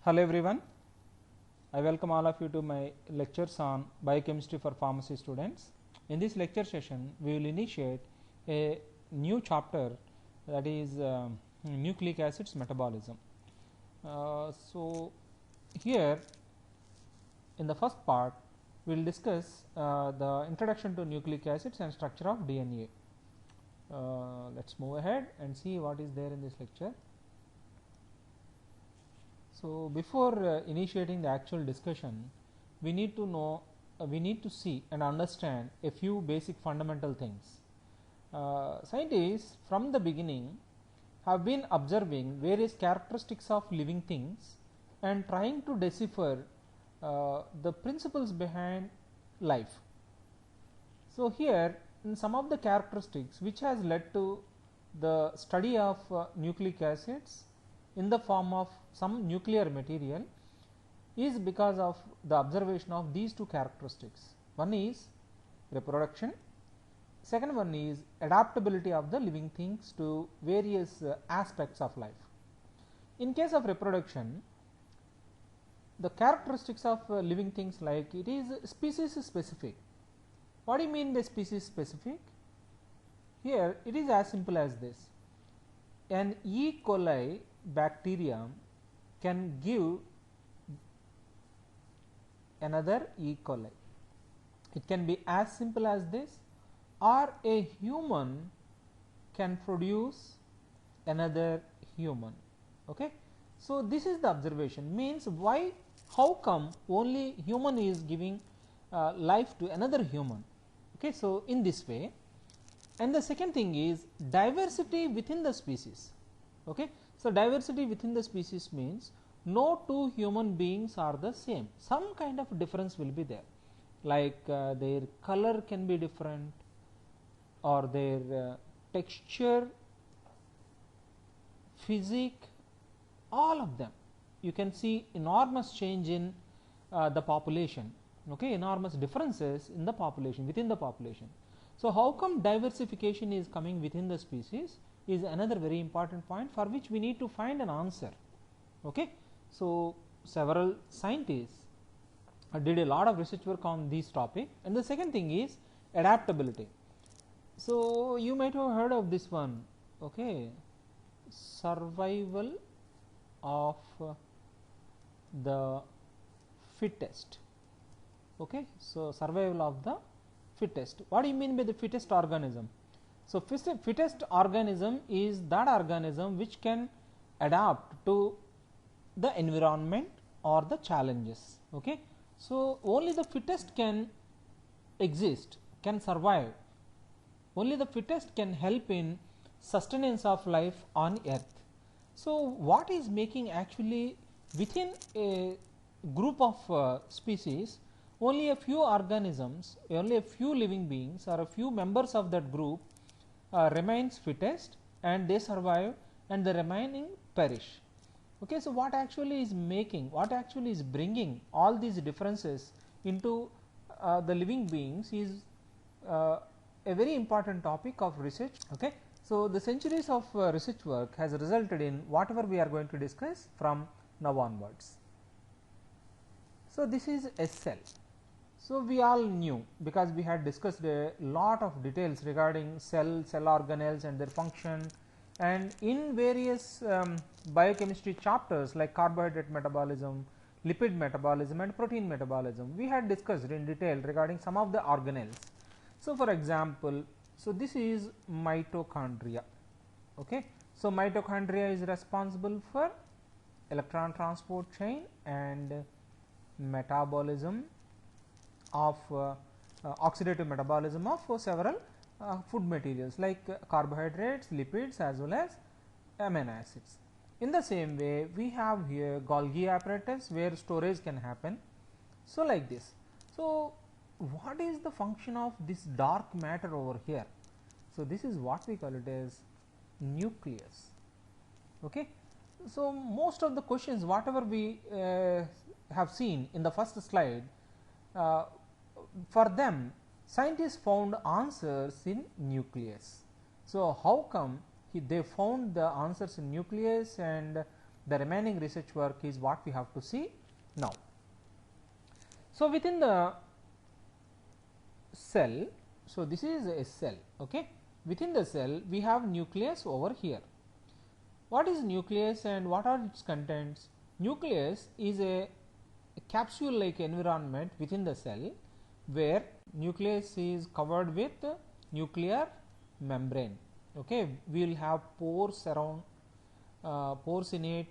Hello everyone, I welcome all of you to my lectures on biochemistry for pharmacy students. In this lecture session, we will initiate a new chapter, that is nucleic acids metabolism. So, here in the first part, we will discuss the introduction to nucleic acids and structure of DNA. Let us move ahead and see what is there in this lecture. So, before initiating the actual discussion, we need to know, we need to see and understand a few basic fundamental things. Scientists from the beginning have been observing various characteristics of living things and trying to decipher the principles behind life. So, here in some of the characteristics which has led to the study of nucleic acids in the form of some nuclear material is because of the observation of these two characteristics. One is reproduction, second one is adaptability of the living things to various aspects of life. In case of reproduction, the characteristics of living things, like it is species specific. What do you mean by species specific? Here it is as simple as this: an E. coli bacterium can give another E. coli. It can be as simple as this, or a human can produce another human. Okay. So, this is the observation, means why, how come only human is giving life to another human. Okay. So, in this way. And the second thing is diversity within the species. Okay. So, diversity within the species means no two human beings are the same, some kind of difference will be there, like their color can be different, or their texture, physique, all of them. You can see enormous change in the population, okay, enormous differences in the population, within the population. So, how come diversification is coming within the species is another very important point for which we need to find an answer. Okay. So, several scientists did a lot of research work on this topic, and the second thing is adaptability. So, you might have heard of this one, okay, survival of the fittest. Okay. So, survival of the fittest. What do you mean by the fittest organism? So, fittest organism is that organism which can adapt to the environment or the challenges. Okay. So, only the fittest can exist, can survive, only the fittest can help in sustenance of life on earth. So, what is making actually within a group of species, only a few organisms, only a few living beings or a few members of that group remains fittest and they survive and the remaining perish. Okay. So, what actually is making, what actually is bringing all these differences into the living beings is a very important topic of research. Okay. So, the centuries of research work has resulted in whatever we are going to discuss from now onwards. So, this is a cell. So, we all knew, because we had discussed a lot of details regarding cell organelles and their function, and in various biochemistry chapters like carbohydrate metabolism, lipid metabolism and protein metabolism, we had discussed in detail regarding some of the organelles. So, for example, so this is mitochondria. Okay. So, mitochondria is responsible for electron transport chain and metabolism of oxidative metabolism of several food materials like carbohydrates, lipids as well as amino acids. In the same way, we have here Golgi apparatus where storage can happen. So, like this. So, what is the function of this dark matter over here? So, this is what we call it as nucleus. Okay. So, most of the questions whatever we have seen in the first slide, for them scientists found answers in nucleus. So, how come they found the answers in nucleus, and The remaining research work is what we have to see now. So, within the cell, so this is a cell, okay. Within the cell we have nucleus over here. What is nucleus and what are its contents? Nucleus is a capsule like environment within the cell, where nucleus is covered with nuclear membrane, okay. We will have pores around, pores in it,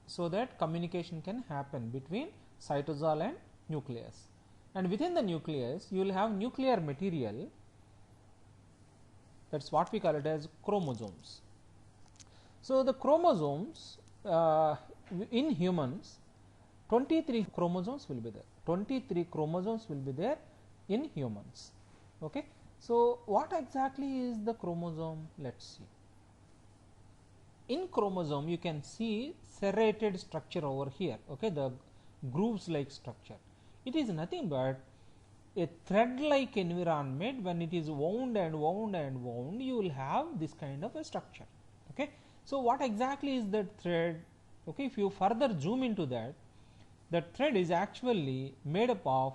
so that communication can happen between cytosol and nucleus. And within the nucleus you will have nuclear material, that is what we call it as chromosomes. So, the chromosomes in humans, 23 chromosomes will be there, 23 chromosomes will be there in humans, okay. So, what exactly is the chromosome? Let us see. In chromosome you can see serrated structure over here, okay, the grooves like structure. It is nothing but a thread like environment. When it is wound and wound and wound, you will have this kind of a structure, okay. So, what exactly is that thread? Okay, if you further zoom into that, that thread is actually made up of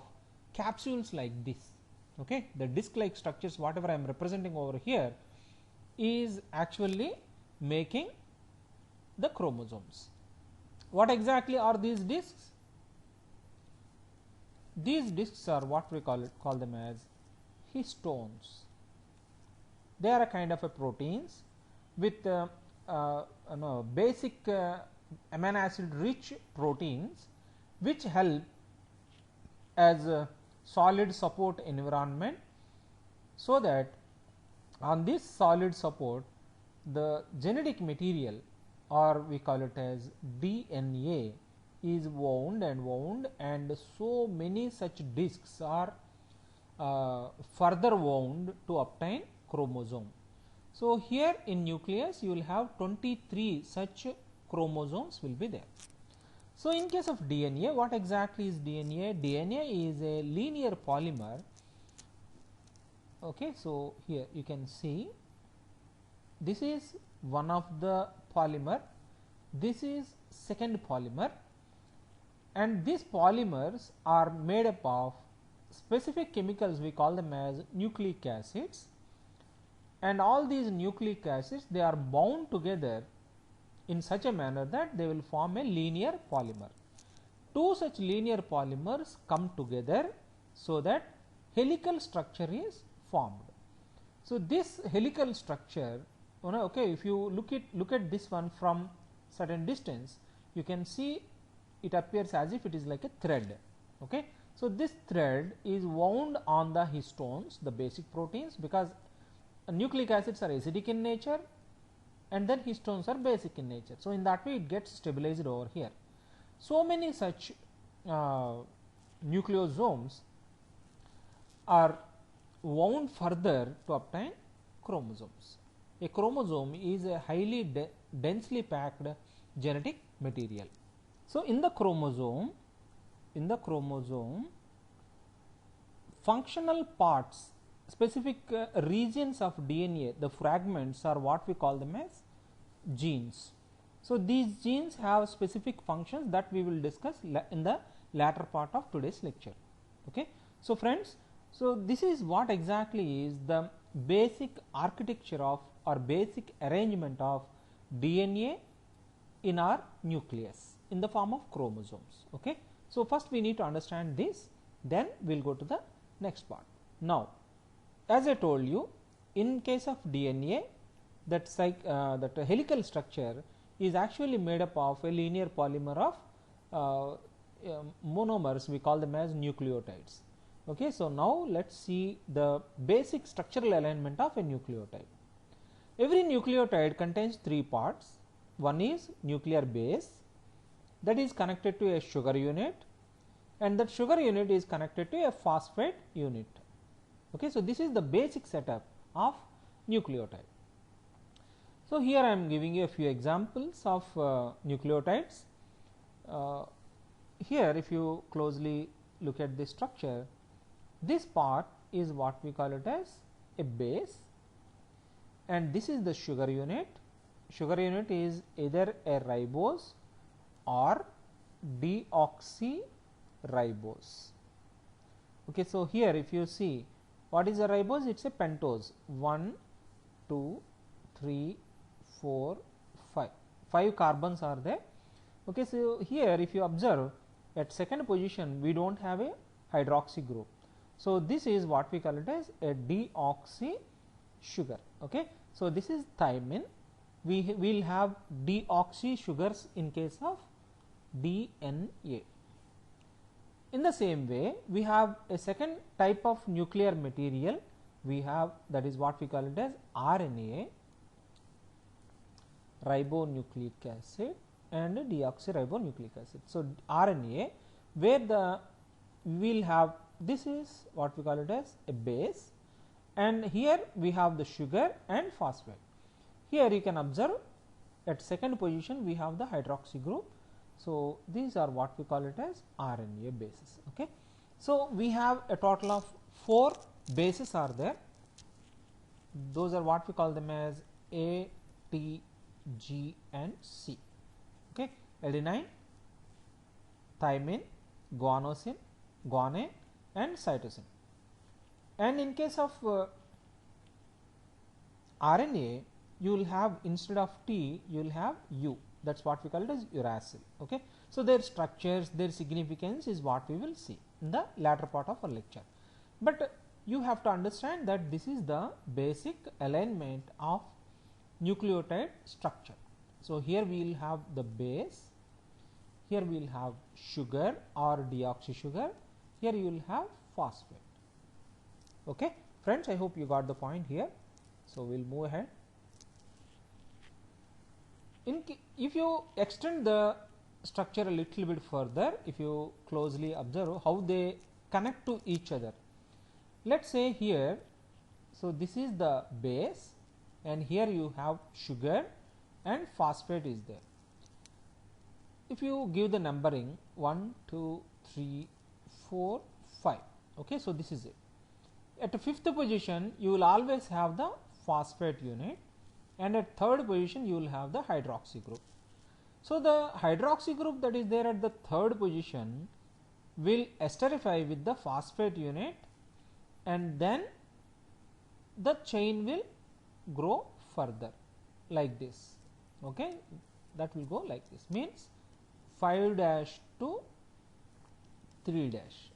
capsules like this, okay. The disc like structures, whatever I am representing over here, is actually making the chromosomes. What exactly are these discs? These discs are what we call them as histones. They are a kind of a proteins with basic amino acid rich proteins, which help as a solid support environment, so that on this solid support the genetic material, or we call it as DNA, is wound and wound, and so many such discs are further wound to obtain chromosome. So, here in nucleus you will have 23 such chromosomes will be there. So, in case of DNA, what exactly is DNA? DNA is a linear polymer, okay. So, here you can see this is one of the polymer, this is second polymer, and these polymers are made up of specific chemicals, we call them as nucleic acids, and all these nucleic acids, they are bound together in such a manner that they will form a linear polymer. Two such linear polymers come together so that helical structure is formed. So, this helical structure, okay, if you look at this one from certain distance, you can see it appears as if it is like a thread, okay. So, this thread is wound on the histones, the basic proteins, because nucleic acids are acidic in nature and then histones are basic in nature. So, in that way it gets stabilized over here. So many such nucleosomes are wound further to obtain chromosomes. A chromosome is a highly densely packed genetic material. So, in the chromosome functional parts, specific regions of DNA, the fragments are what we call them as genes. So, these genes have specific functions that we will discuss in the latter part of today's lecture, okay. So, friends, so this is what exactly is the basic architecture of or basic arrangement of DNA in our nucleus in the form of chromosomes, okay. So, first we need to understand this, then we will go to the next part. Now, as I told you, in case of DNA, that helical structure is actually made up of a linear polymer of monomers, we call them as nucleotides, okay. So, now let us see the basic structural alignment of a nucleotide. Every nucleotide contains three parts. One is nuclear base, that is connected to a sugar unit, and that sugar unit is connected to a phosphate unit, okay. So, this is the basic setup of nucleotide. So, here I am giving you a few examples of nucleotides. Here if you closely look at this structure, this part is what we call it as a base, and this is the sugar unit. Sugar unit is either a ribose or deoxyribose. Okay, so here if you see what is a ribose, it is a pentose. 1, 2, 3, 4, 5. 5 carbons are there. Okay, so here if you observe at second position we do not have a hydroxy group. So this is what we call it as a deoxy sugar. Okay, so this is thymine. We will have deoxy sugars in case of DNA. In the same way, we have a second type of nuclear material. We have, that is what we call it as RNA, ribonucleic acid, and deoxyribonucleic acid. So RNA, where the we will have, this is what we call it as a base, and here we have the sugar and phosphate. Here you can observe at second position we have the hydroxy group. So these are what we call it as RNA bases. Okay, so we have a total of 4 bases are there. Those are what we call them as A, T, G, and C. Okay, adenine, thymine, guanosine, guanine, and cytosine. And in case of RNA, you will have, instead of T, you will have U. That is what we call it as uracil. Okay, so their structures, their significance is what we will see in the latter part of our lecture. But you have to understand that this is the basic alignment of nucleotide structure. So here we will have the base, here we will have sugar or deoxy sugar, here you will have phosphate. Okay, friends, I hope you got the point here. So we will move ahead. If you extend the structure a little bit further, if you closely observe how they connect to each other, let us say here, so this is the base and here you have sugar and phosphate is there. If you give the numbering 1, 2, 3, 4, 5, okay, so this is it. At the fifth position you will always have the phosphate unit, and at third position you will have the hydroxy group. So the hydroxy group that is there at the third position will esterify with the phosphate unit, and then the chain will grow further like this. Okay, that will go like this, means 5 dash to 3 dash,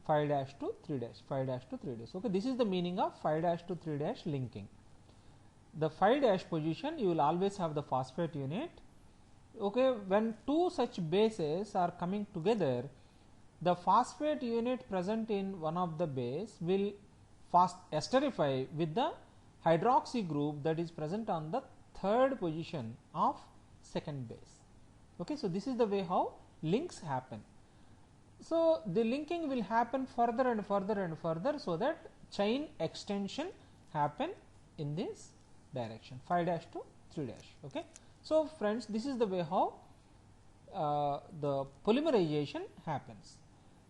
5 dash to 3 dash, 5 dash to 3 dash. Okay, this is the meaning of 5 dash to 3 dash linking. The 5 dash position you will always have the phosphate unit. Okay, when two such bases are coming together, the phosphate unit present in one of the base will esterify with the hydroxy group that is present on the third position of second base. Okay, so this is the way how links happen. So the linking will happen further and further and further, so that chain extension happen in this direction, 5 dash to 3 dash. Okay, so friends, this is the way how the polymerization happens.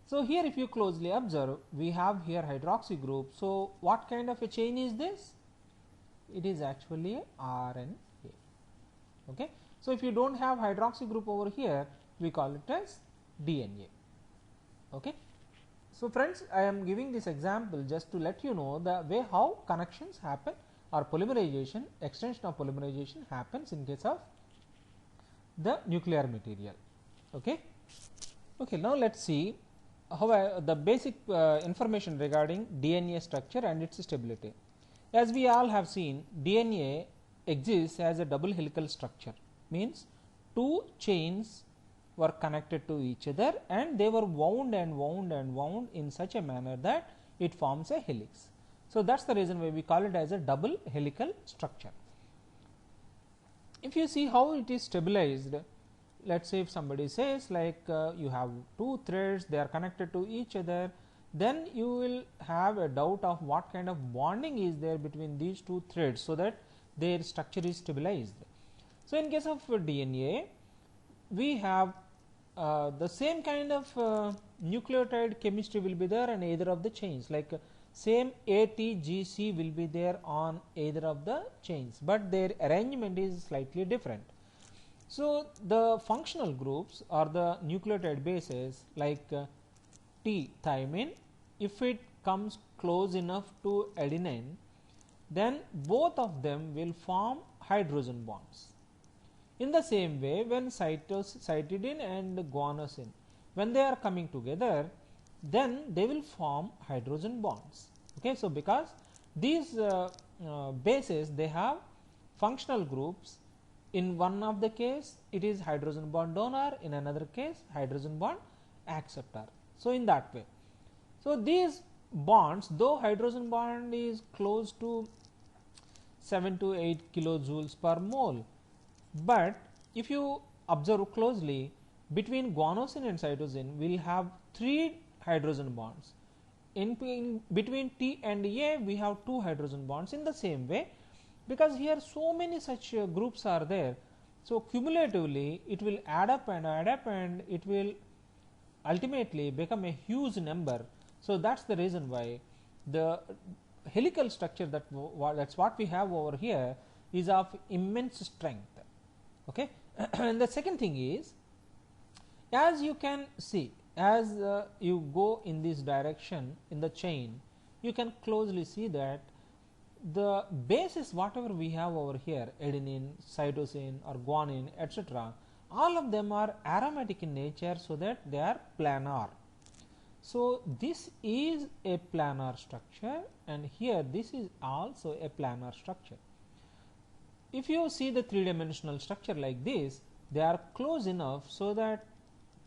So here if you closely observe, we have here hydroxy group. So what kind of a chain is this? It is actually a RNA. Okay, so if you don't have hydroxy group over here, we call it as DNA. Okay, so friends, I am giving this example just to let you know the way how connections happen or polymerization, extension of polymerization happens in case of the nuclear material. Okay, okay, now let us see how the basic information regarding DNA structure and its stability. As we all have seen, DNA exists as a double helical structure, means two chains were connected to each other and they were wound and wound and wound in such a manner that it forms a helix. So that is the reason why we call it as a double helical structure. If you see how it is stabilized, let us say if somebody says like you have two threads, they are connected to each other, then you will have a doubt of what kind of bonding is there between these two threads, so that their structure is stabilized. So in case of DNA, we have the same kind of nucleotide chemistry will be there on either of the chains, like same ATGC will be there on either of the chains, but their arrangement is slightly different. So the functional groups or the nucleotide bases like T thymine, if it comes close enough to adenine, then both of them will form hydrogen bonds. In the same way, when cytidine and guanosine, when they are coming together, then they will form hydrogen bonds. Okay, so because these bases, they have functional groups. In one of the case it is hydrogen bond donor, in another case hydrogen bond acceptor. So in that way, so these bonds, though hydrogen bond is close to 7 to 8 kilojoules per mole, but if you observe closely, between guanosine and cytosine we will have 3 hydrogen bonds. In between T and A we have 2 hydrogen bonds. In the same way, because here so many such groups are there, so cumulatively it will add up and it will ultimately become a huge number. So that's the reason why the helical structure, that's what we have over here, is of immense strength. Okay. And the second thing is, as you can see, as you go in this direction in the chain, you can closely see that the bases whatever we have over here, adenine, cytosine or guanine, etc., all of them are aromatic in nature, so that they are planar. So this is a planar structure, and here this is also a planar structure. If you see the 3-dimensional structure like this, they are close enough so that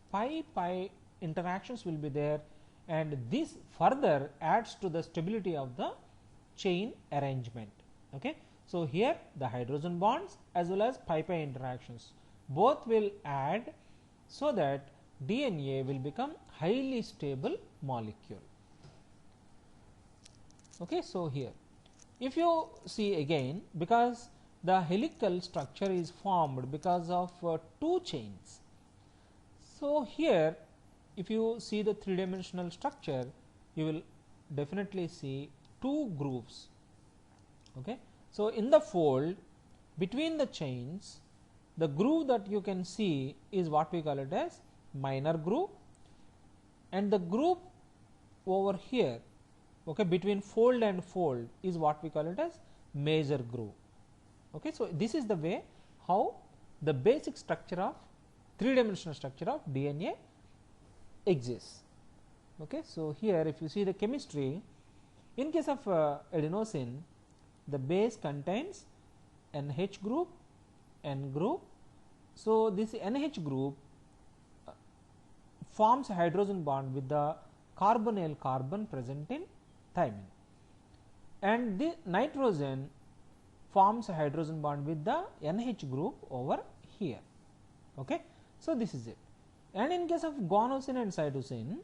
pi interactions will be there, and this further adds to the stability of the chain arrangement. Okay. So here the hydrogen bonds as well as pi interactions both will add, so that DNA will become highly stable molecule. Okay. So here if you see again, because the helical structure is formed because of 2 chains. So here if you see the 3-dimensional structure, you will definitely see 2 grooves. Okay. So in the fold between the chains, the groove that you can see is what we call it as minor groove, and the groove over here, okay, between fold and fold, is what we call it as major groove. Okay. So this is the way how the basic structure of 3-dimensional structure of DNA exists. Okay. So here if you see the chemistry, in case of adenosine, the base contains NH group, N group. So this NH group forms a hydrogen bond with the carbonyl carbon present in thymine, and the nitrogen forms a hydrogen bond with the NH group over here. Okay. So this is it. And in case of guanosine and cytosine,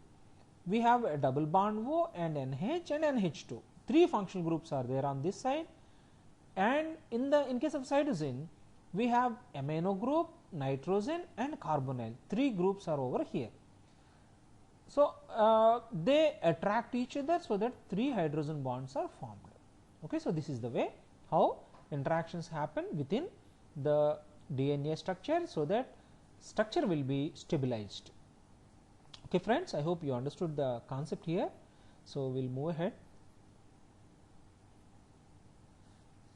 we have a double bond O and NH and NH2. 3 functional groups are there on this side, and in case of cytosine, we have amino group, nitrogen and carbonyl. 3 groups are over here. So they attract each other, so that 3 hydrogen bonds are formed. Okay. So this is the way how interactions happen within the DNA structure, so that structure will be stabilized. Okay friends, I hope you understood the concept here. So we'll move ahead.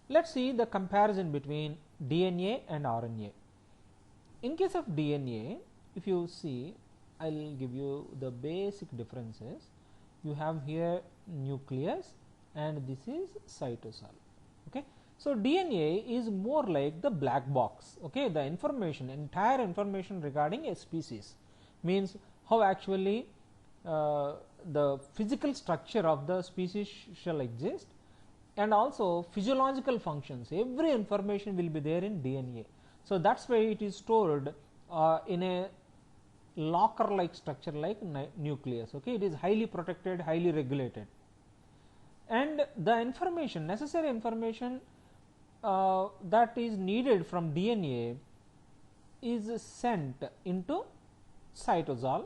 Let's see the comparison between DNA and RNA. In case of DNA, if you see, I'll give you the basic differences. You have here nucleus and this is cytosol. Okay. So DNA is more like the black box. Okay. The information, entire information regarding a species, means how actually the physical structure of the species shall exist, and also physiological functions. Every information will be there in DNA. So that's why it is stored in a locker like structure like nucleus. Okay. It is highly protected, highly regulated, and the information, necessary information that is needed from DNA is sent into cytosol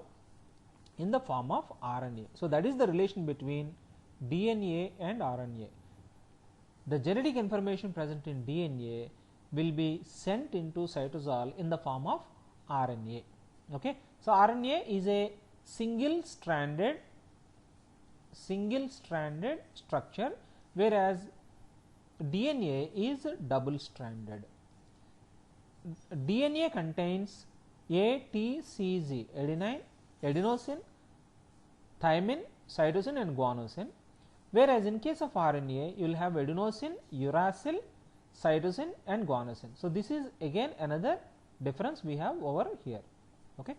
in the form of RNA. So that is the relation between DNA and RNA. The genetic information present in DNA will be sent into cytosol in the form of RNA. Okay. So, RNA is a single stranded structure, whereas DNA is double stranded. DNA contains ATCG, adenine, adenosine, thymine, cytosine and guanosine, whereas in case of RNA you will have adenosine, uracil, cytosine and guanosine. So, this is again another difference we have over here. Okay.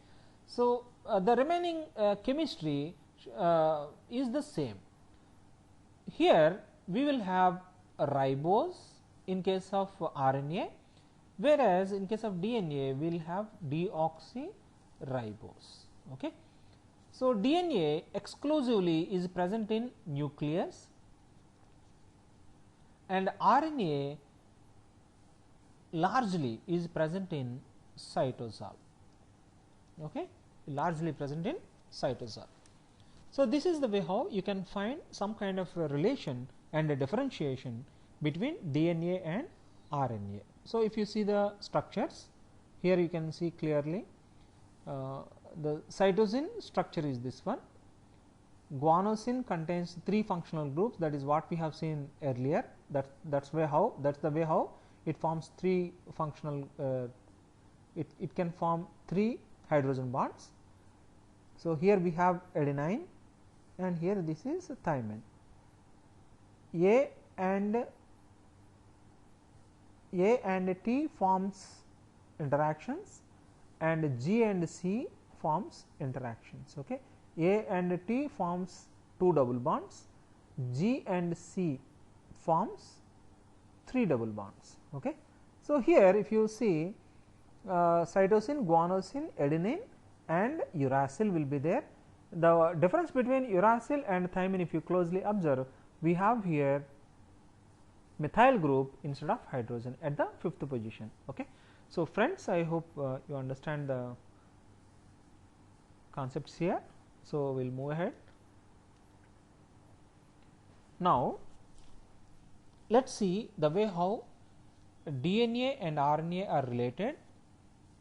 So, the remaining chemistry is the same. Here we will have a ribose in case of RNA, whereas in case of DNA we will have deoxyribose. Okay. So, DNA exclusively is present in nucleus and RNA largely is present in cytosol. Okay. Largely present in cytosol. So, this is the way how you can find some kind of a relation and a differentiation between DNA and RNA. So, if you see the structures, here you can see clearly the cytosine structure is this one. Guanosine contains 3 functional groups, that is what we have seen earlier. That's the way how it forms 3 functional. It can form 3 hydrogen bonds. So, here we have adenine and here this is thymine. A and T forms interactions and G and C forms interactions. Okay. A and T forms 2 double bonds, G and C forms 3 double bonds. Okay. So, here if you see cytosine, guanosine, adenine and uracil will be there. The difference between uracil and thymine, if you closely observe, we have here methyl group instead of hydrogen at the 5th position. Okay. So, friends, I hope you understand the concepts here. So, we will move ahead. Now, let us see the way how DNA and RNA are related,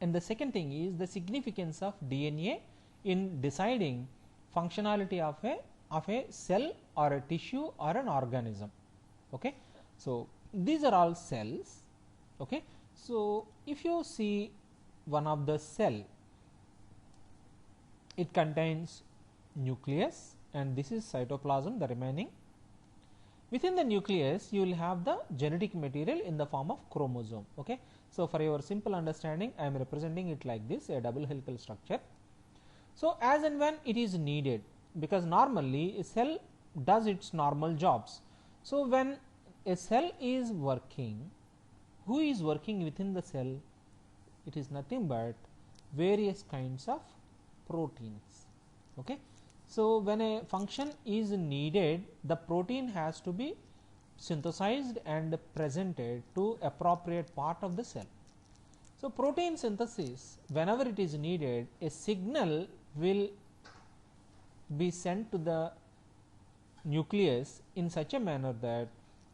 and the second thing is the significance of DNA in deciding functionality of a cell or a tissue or an organism. Okay. So, these are all cells. Okay. So, if you see one of the cell, it contains nucleus and this is cytoplasm, the remaining. Within the nucleus you will have the genetic material in the form of chromosome. Okay. So, for your simple understanding, I am representing it like this, a double helical structure. So, as and when it is needed, because normally a cell does its normal jobs. So, when a cell is working, who is working within the cell? It is nothing but various kinds of proteins. Okay. So, when a function is needed, the protein has to be synthesized and presented to appropriate part of the cell. So, protein synthesis, whenever it is needed, a signal will be sent to the nucleus in such a manner that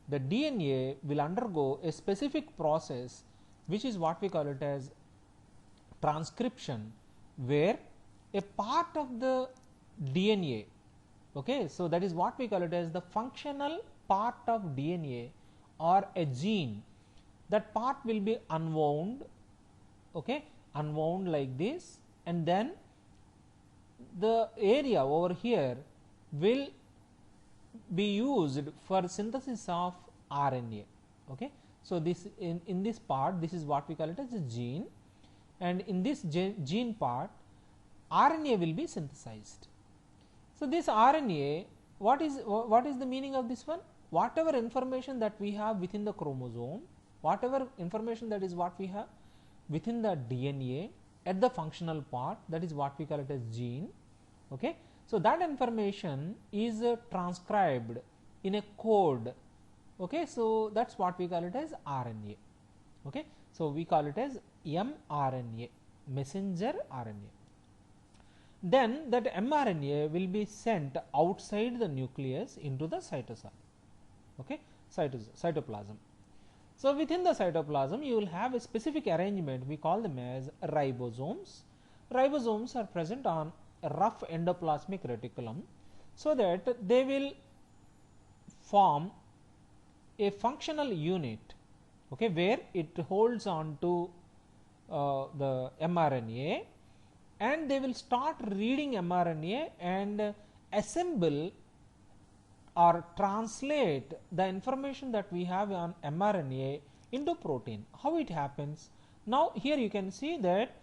the DNA will undergo a specific process, which is what we call it as transcription, where a part of the DNA, okay, so that is what we call it as the functional part of DNA or a gene, that part will be unwound, okay, unwound like this, and then the area over here will be used for synthesis of RNA. Okay. So, this in this part, this is what we call it as a gene, and in this gene part RNA will be synthesized. So, this RNA, what is the meaning of this one? Whatever information that we have within the chromosome, whatever information that is what we have within the DNA at the functional part, that is what we call it as gene. Okay. So, that information is transcribed in a code. Okay. So, that is what we call it as RNA. Okay. So, we call it as mRNA, messenger RNA. Then that mRNA will be sent outside the nucleus into the cytosol, okay, cytoplasm. So within the cytoplasm you will have a specific arrangement, we call them as ribosomes. Ribosomes are present on a rough endoplasmic reticulum, so that they will form a functional unit, okay, where it holds on to the mRNA, and they will start reading mRNA and assemble or translate the information that we have on mRNA into protein. How it happens? Now here you can see that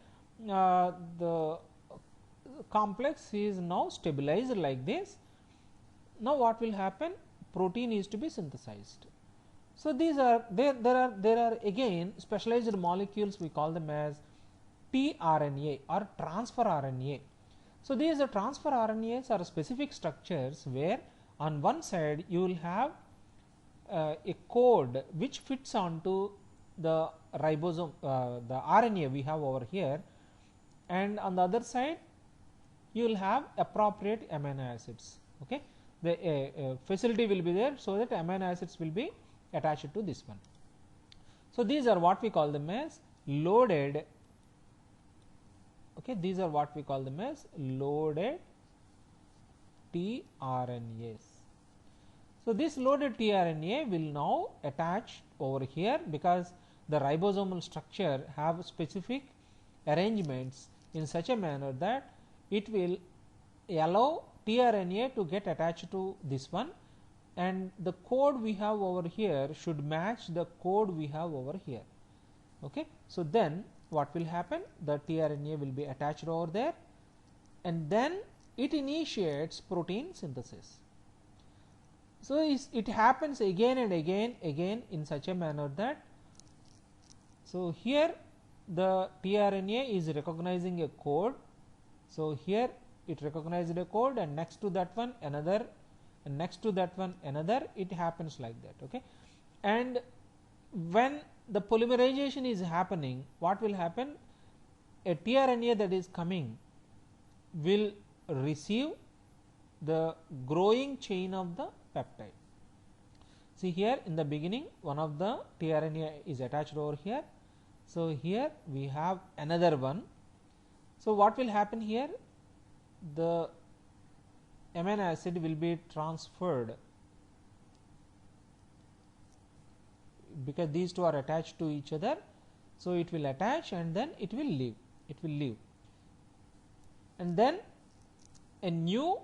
the complex is now stabilized like this. Now what will happen? Protein is to be synthesized. So these are there are again specialized molecules, we call them as tRNA or transfer RNA. So these transfer RNAs are specific structures where on one side you will have a code which fits onto the ribosome, the RNA we have over here, and on the other side you will have appropriate amino acids. Okay, the facility will be there so that amino acids will be attached to this one. So these are what we call them as loaded. Okay, these are what we call them as loaded tRNAs. So this loaded tRNA will now attach over here, because the ribosomal structure have specific arrangements in such a manner that it will allow tRNA to get attached to this one, and the code we have over here should match the code we have over here. Okay, so then what will happen? The tRNA will be attached over there, and then it initiates protein synthesis. So it happens again and again in such a manner that, so here the tRNA is recognizing a code. So here it recognized a code, and next to that one another, and next to that one another. It happens like that. Okay, and when the polymerization is happening, what will happen? A tRNA that is coming will receive the growing chain of the peptide. See here in the beginning one of the tRNA is attached over here. So here we have another one. So what will happen here? The amino acid will be transferred, because these two are attached to each other. So it will attach and then it will leave. It will leave, and then a new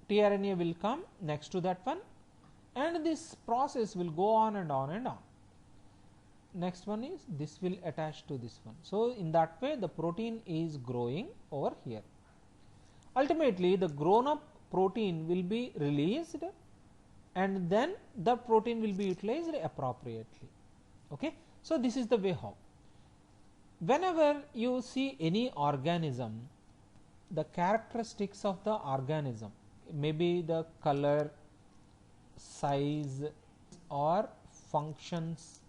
tRNA will come next to that one, and this process will go on and on and on. Next one is this will attach to this one. So in that way the protein is growing over here. Ultimately the grown up protein will be released, and then the protein will be utilized appropriately. Okay, so this is the way how. Whenever you see any organism, the characteristics of the organism, maybe the color, size or functions,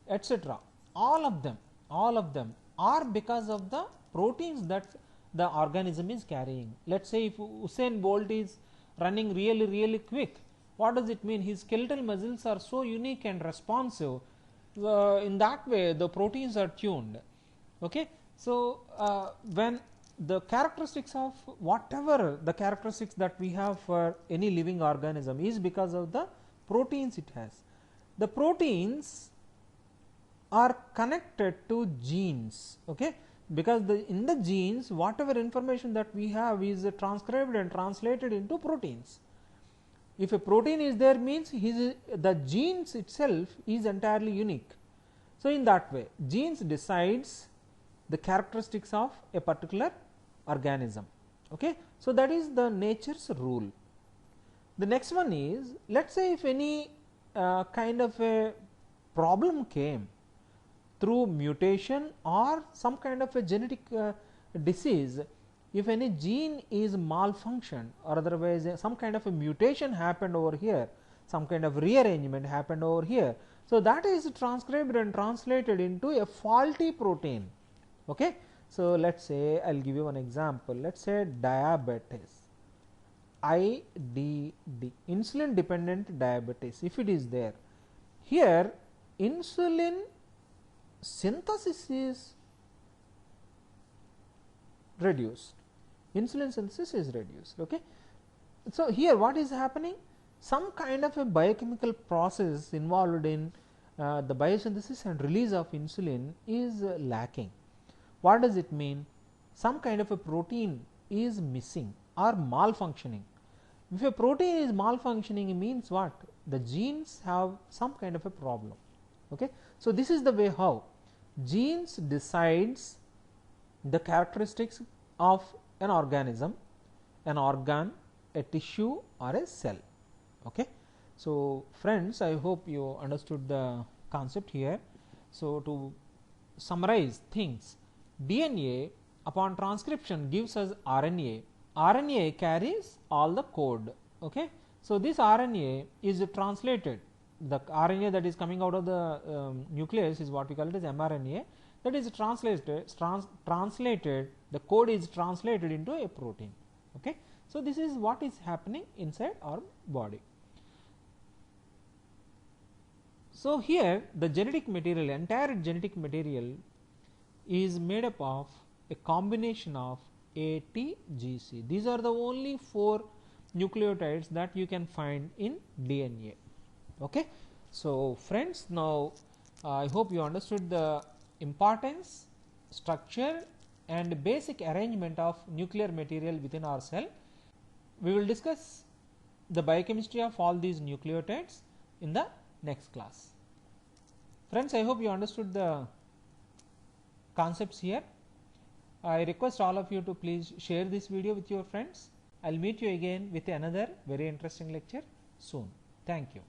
etc., all of them are because of the proteins that the organism is carrying. Let's say if Usain Bolt is running really quick, what does it mean? His skeletal muscles are so unique and responsive. In that way the proteins are tuned. Okay, so when the characteristics of whatever the characteristics that we have for any living organism is because of the proteins it has. The proteins are connected to genes. Okay, because in the genes whatever information that we have is transcribed and translated into proteins. If a protein is there, means the genes itself is entirely unique. So in that way genes decides the characteristics of a particular organism. Okay, so that is the nature's rule. The next one is, let's say if any kind of a problem came through mutation or some kind of a genetic disease, if any gene is malfunctioned or otherwise some kind of a mutation happened over here, some kind of rearrangement happened over here, so that is transcribed and translated into a faulty protein. Okay, so let's say I'll give you one example. Let's say diabetes, IDD, insulin dependent diabetes. If it is there, here insulin synthesis is reduced. Insulin synthesis is reduced. Okay. So, here what is happening? Some kind of a biochemical process involved in the biosynthesis and release of insulin is lacking. What does it mean? Some kind of a protein is missing or malfunctioning. If a protein is malfunctioning, it means what? The genes have some kind of a problem. Okay. So, this is the way how genes decides the characteristics of an organism, an organ, a tissue or a cell. Okay. So, friends, I hope you understood the concept here. So, to summarize things, DNA upon transcription gives us RNA. RNA carries all the code. Okay. So, this RNA is translated, the RNA that is coming out of the nucleus is what we call it as mRNA, that is translated, the code is translated into a protein. Okay. So, this is what is happening inside our body. So, here the genetic material, entire genetic material is made up of a combination of A, T, G, C. These are the only 4 nucleotides that you can find in DNA. Okay. So, friends, now I hope you understood the importance, structure and basic arrangement of nuclear material within our cell. We will discuss the biochemistry of all these nucleotides in the next class. Friends, I hope you understood the concepts here. I request all of you to please share this video with your friends. I will meet you again with another very interesting lecture soon. Thank you.